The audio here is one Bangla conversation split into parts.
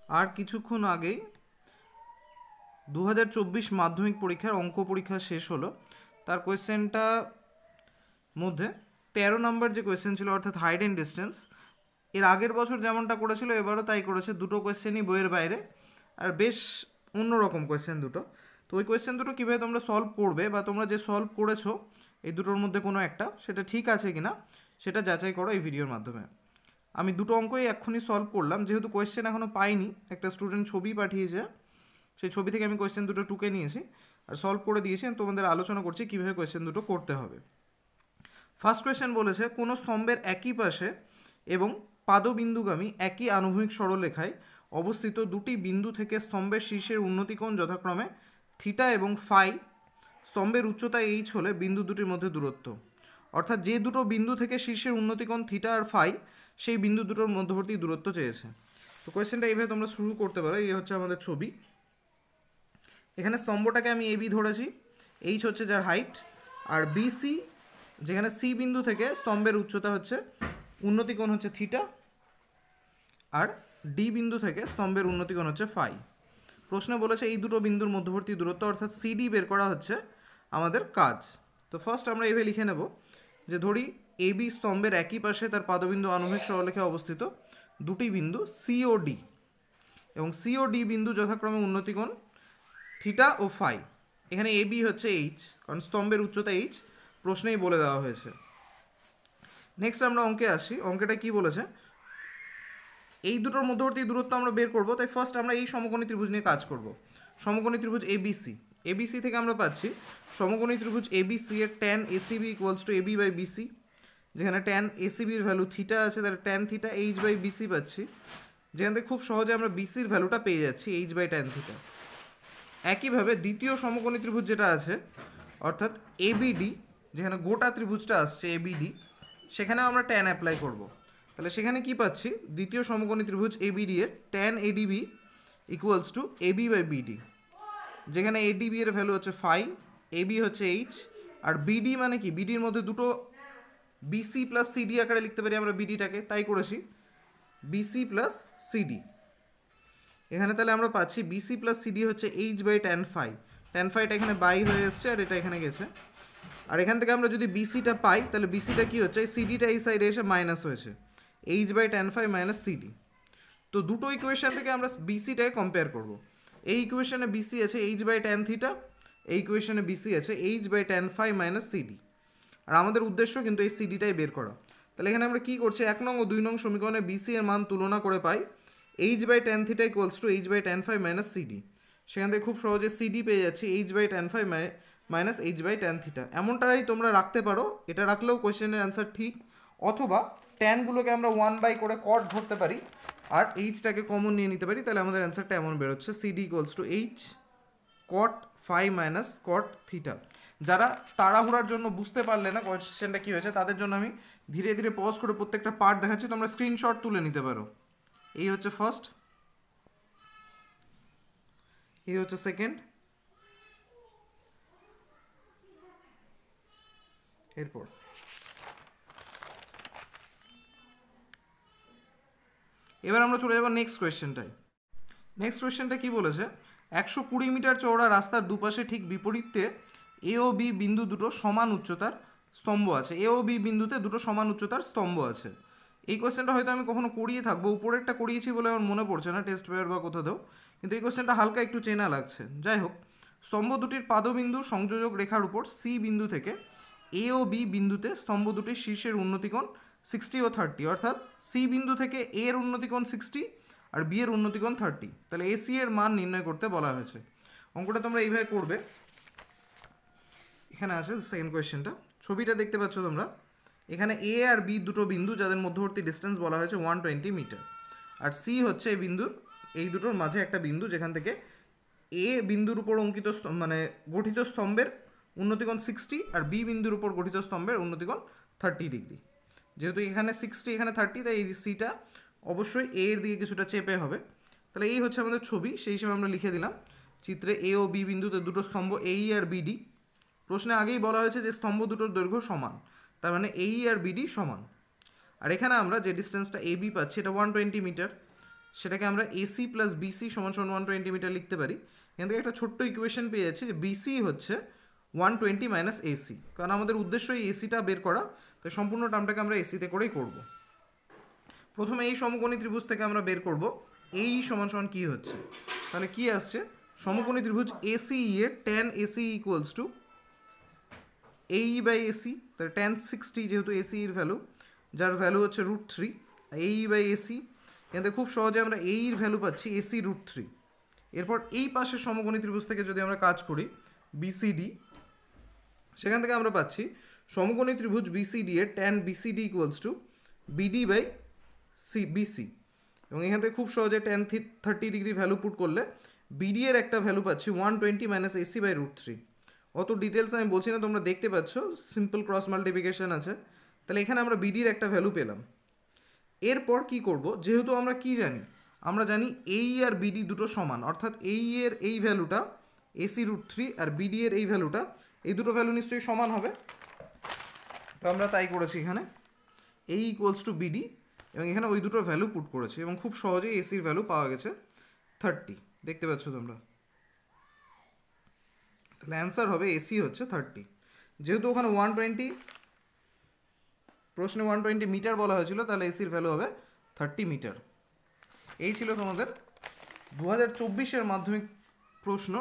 আর কিছুক্ষণ আগেই 2024 মাধ্যমিক পরীক্ষার অঙ্ক পরীক্ষা শেষ হলো। তার কোয়েশ্চেনটা মধ্যে 13 নম্বর যে কোয়েশ্চেন ছিল, অর্থাৎ হাইট অ্যান্ড ডিস্টেন্স, এর আগের বছর যেমনটা করেছিল এবারও তাই করেছে। দুটো কোয়েশ্চেনই বইয়ের বাইরে, আর বেশ অন্যরকম কোয়েশ্চেন দুটো। তো ওই কোয়েশ্চেন দুটো কীভাবে তোমরা সলভ করবে, বা তোমরা যে সলভ করেছো এই দুটোর মধ্যে কোনো একটা, সেটা ঠিক আছে কিনা সেটা যাচাই করো এই ভিডিওর মাধ্যমে। আমি দুটো অঙ্কই এক্ষুনি সলভ করলাম, যেহেতু কোয়েশ্চেন এখনও পাইনি। একটা স্টুডেন্ট ছবি পাঠিয়েছে, সেই ছবি থেকে আমি কোয়েশ্চেন দুটো টুকে নিয়েছি আর সলভ করে দিয়েছি। তোমাদের আলোচনা করছি কীভাবে কোয়েশ্চেন দুটো করতে হবে। ফার্স্ট কোয়েশ্চেন বলেছে, কোনো স্তম্ভের একই পাশে এবং পাদবিন্দুগামী একই আনুভূমিক সরলরেখায় অবস্থিত দুটি বিন্দু থেকে স্তম্ভের শীর্ষের উন্নতিকোণ যথাক্রমে থিটা এবং ফাই, স্তম্ভের উচ্চতা এইচ হলে বিন্দু দুটির মধ্যে দূরত্ব। অর্থাৎ যে দুটো বিন্দু থেকে শীর্ষের উন্নতিকোণ থিটা আর ফাই, সেই বিন্দু দুটোর মধ্যবর্তী দূরত্ব চেয়েছে। তো কোয়েশ্চেনটা এইভাবে তোমরা শুরু করতে পারো। এই হচ্ছে আমাদের ছবি। এখানে স্তম্ভটাকে আমি এবি ধরেছি, এইচ হচ্ছে যার হাইট, আর বিসি, যেখানে সি বিন্দু থেকে স্তম্ভের উচ্চতা হচ্ছে উন্নতিকোণ হচ্ছে থিটা, আর ডি বিন্দু থেকে স্তম্ভের উন্নতিকোণ হচ্ছে ফাই। প্রশ্নে বলেছে এই দুটো বিন্দুর মধ্যবর্তী দূরত্ব অর্থাৎ সিডি বের করা হচ্ছে আমাদের কাজ। তো ফার্স্ট আমরা এইভাবে লিখে নেব যে ধরি এবি স্তম্ভের একই পাশে তার পাদবিন্দু আনুভূমিক সরলরেখায় অবস্থিত দুটি বিন্দু সি ও ডি, এবং সি ও ডি বিন্দু যথাক্রমে উন্নতিকোণ থিটা ও ফাই। এখানে এবি হচ্ছে এইচ, কারণ স্তম্ভের উচ্চতা এইচ প্রশ্নেই বলে দেওয়া হয়েছে। নেক্সট আমরা অঙ্কে আসি। অঙ্কেটা কি বলেছে, এই দুটোর মধ্যবর্তী দূরত্ব আমরা বের করব। তাই ফার্স্ট আমরা এই সমকোণী ত্রিভুজ নিয়ে কাজ করব। সমকোণী ত্রিভুজ এবিসি, এবিসি থেকে আমরা পাচ্ছি সমকোণী ত্রিভুজ এবিসি এর tan ACB equals to AB by BC. যেখানে ট্যান এসিবির ভ্যালু থিটা আছে, তাহলে tan theta H by BC পাচ্ছি। যেখান থেকে খুব সহজে আমরা বিসির ভ্যালুটা পেয়ে যাচ্ছি এইচ বাই ট্যান থিটা। একইভাবে দ্বিতীয় সমকোণী ত্রিভুজ যেটা আছে, অর্থাৎ এবিডি, যেখানে গোটা ত্রিভুজটা আসছে এবিডি, সেখানেও আমরা ট্যান অ্যাপ্লাই করব। তাহলে সেখানে কি পাচ্ছি, দ্বিতীয় সমকোণী ত্রিভুজ এবিডি এর tan ADB equals to AB by BD. যেখানে এডিবি এর ভ্যালু হচ্ছে ফাই, এবি হচ্ছে এইচ, আর বিডি মানে কি, বিডির মধ্যে দুটো বিসি প্লাস সিডি আকারে লিখতে পারি আমরা বিডিটাকে, তাই করেছি বিসি প্লাস সিডি। এখানে তাহলে আমরা পাচ্ছি বিসি প্লাস সিডি হচ্ছে H by tan phi. Tan ফাইটা এখানে বাই হয়ে এসছে আর এটা এখানে গেছে। আর এখান থেকে আমরা যদি বিসিটা পাই, তাহলে বিসিটা কি হচ্ছে, এই সিডিটা এই সাইডে এসে মাইনাস হয়েছে, H by tan phi minus CD. তো দুটো ইকুয়েশন থেকে আমরা বিসিটাকে কম্পেয়ার করব। এই ইকুয়েশনে বিসি আছে এইচ বাই ট্যান থিটা, এই ইকুয়েশনে বিসি আছে H by tan phi minus CD. আর আমাদের উদ্দেশ্য কিন্তু এই সিডিটাই বের করা। তাহলে এখানে আমরা কি করছি, 1 নং ও 2 নং সমীকরণে বিসি এর মান তুলনা করে পাই H by tan theta equals to H by tan phi minus CD. সেখান থেকে খুব সহজে সিডি পেয়ে যাচ্ছি H by tan phi minus H by tan theta. এমনটাই তোমরা রাখতে পারো, এটা রাখলেও কোয়েশ্চেনের অ্যান্সার ঠিক। অথবা ট্যানগুলোকে আমরা 1 বাই করে কট ধরতে পারি আর এইচটাকে কমন নিয়ে নিতে পারি, তাহলে আমাদের অ্যান্সারটা এমন বেরোচ্ছে CD equals to H cot phi minus cot theta. যারা তাড়াহুড়ার জন্য বুঝতে পারলে না কোয়েশ্চেনটা কী হয়েছে, তাদের জন্য আমি ধীরে ধীরে পজ করে প্রত্যেকটা পার্ট দেখাচ্ছি, তোমরা স্ক্রিনশট তুলে নিতে পারো। এই হচ্ছে ফার্স্ট, এই হচ্ছে সেকেন্ড, এরপর এবার আমরা চলে যাবো নেক্সট কোয়েশ্চেনটায়। নেক্সট কোয়েশ্চেনটা কি বলেছে, 120 মিটার চওড়া রাস্তার দুপাশে ঠিক বিপরীতে এ ও বি বিন্দু দুটো সমান উচ্চতার স্তম্ভ আছে। এ ও বি বিন্দুতে দুটো সমান উচ্চতার স্তম্ভ আছে। এই কোয়েশ্চেনটা হয়তো আমি কখনো করিয়ে থাকবো, উপরেরটা করিয়েছি বলে আমার মনে পড়ছে না টেস্ট পেপার বা কোথাও, কিন্তু এই কোয়েশ্চেনটা হালকা একটু চেনা লাগছে। যাই হোক, স্তম্ভ দুটির পাদবিন্দু সংযোজক রেখার উপর সি বিন্দু থেকে এ ও বি বিন্দুতে স্তম্ভ দুটির শীর্ষের উন্নতিকোণ 60 ও 30, অর্থাৎ সি বিন্দু থেকে এ এর উন্নতিকোণ 60 আর বি এর উন্নতিকোণ 30। তাহলে এসি এর মান নির্ণয় করতে বলা হয়েছে। অঙ্কটা তোমরা এইভাবে করবে। এখানে আছে সেকেন্ড কোয়েশ্চেনটা, ছবিটা দেখতে পাচ্ছ তোমরা। এখানে এ আর বি দুটো বিন্দু যাদের মধ্যবর্তী ডিস্টেন্স বলা হয়েছে 120 মিটার, আর সি হচ্ছে এই বিন্দুর, এই দুটোর মাঝে একটা বিন্দু যেখান থেকে এ বিন্দুর উপর অঙ্কিত মানে গঠিত স্তম্ভের উন্নতিকোণ 60 আর বি বিন্দুর উপর গঠিত স্তম্ভের উন্নতিকোণ 30 ডিগ্রি। যেহেতু এখানে 60 এখানে 30, তাই এই সিটা অবশ্যই এ এর দিকে কিছুটা চেপে হবে। তাহলে এই হচ্ছে আমাদের ছবি, সেই হিসেবে আমরা লিখে দিলাম চিত্রে এ ও বি বিন্দুতে দুটো স্তম্ভ এই আর বিডি। প্রশ্নে আগেই বলা হয়েছে যে স্তম্ভ দুটোর দৈর্ঘ্য সমান, তার মানে এই আর বিডি সমান। আর এখানে আমরা যে ডিস্টেন্সটা এ বি পাচ্ছি এটা 120 মিটার, সেটাকে আমরা এসি প্লাস বিসি সমান সমান 120 মিটার লিখতে পারি। এখান থেকে একটা ছোট্ট ইকুয়েশন পেয়ে যাচ্ছি যে বিসি হচ্ছে 120 মাইনাস এসি, কারণ আমাদের উদ্দেশ্য এই এসিটা বের করা, তাই সম্পূর্ণ টার্মটাকে আমরা এসিতে করেই করব। প্রথমে এই সমকোণী ত্রিভুজ থেকে আমরা বের করব এই সমান সমান কী হচ্ছে। তাহলে কি আসছে, সমকোণী ত্রিভুজ এসি এর ট্যান এসি ইকুয়ালস টু এই বাই এসি, তাহলে ট্যান 60 যেহেতু এসি এর ভ্যালু, যার ভ্যালু হচ্ছে √3 এই বাই এসি। এখানে খুব সহজে আমরা এই এর ভ্যালু পাচ্ছি এসি √3। এরপর এই পাশের সমকোণী ত্রিভুজ থেকে যদি আমরা কাজ করি বিসিডি, সেখান থেকে আমরা পাচ্ছি সমকোণী ত্রিভুজ বিসিডি এর tan BCD equals to BD by BC, এবং এখান থেকে খুব সহজে ট্যান 30 ডিগ্রি ভ্যালু পুট করলে বিডি এর একটা ভ্যালু পাচ্ছি 120 মাইনাস এসি বাই √3। অত ডিটেলস আমি বলছি না, তোমরা দেখতে পাচ্ছ সিম্পল ক্রস মাল্টিপ্লিকেশন আছে। তাহলে এখানে আমরা বিডির একটা ভ্যালু পেলাম। এরপর কি করব, যেহেতু আমরা কি জানি, আমরা জানি এই আর বিডি দুটো সমান, অর্থাৎ এই এর এই ভ্যালুটা এসি √3 আর বিডি এর এই ভ্যালুটা, এই দুটো ভ্যালু নিশ্চয়ই সমান হবে। তো আমরা তাই করেছি, এখানে এই ইকুয়ালস টু বিডি, এবং এখানে ওই দুটো ভ্যালু পুট করেছি, এবং খুব সহজেই এসির ভ্যালু পাওয়া গেছে 30। দেখতে পাচ্ছ তোমরা, তাহলে অ্যান্সার হবে এসি হচ্ছে 30। যেহেতু ওখানে 120, প্রশ্নে 120 মিটার বলা হয়েছিল, তাহলে এসির ভ্যালু হবে 30 মিটার। এই ছিল তোমাদের 2024-এর মাধ্যমিক প্রশ্ন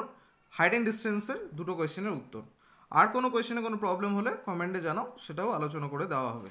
হাইট অ্যান্ড ডিস্টেন্সের দুটো কোয়েশ্চেনের উত্তর। আর কোনো কোয়েশ্চেনে কোনো প্রবলেম হলে কমেন্টে জানাও, সেটাও আলোচনা করে দেওয়া হবে।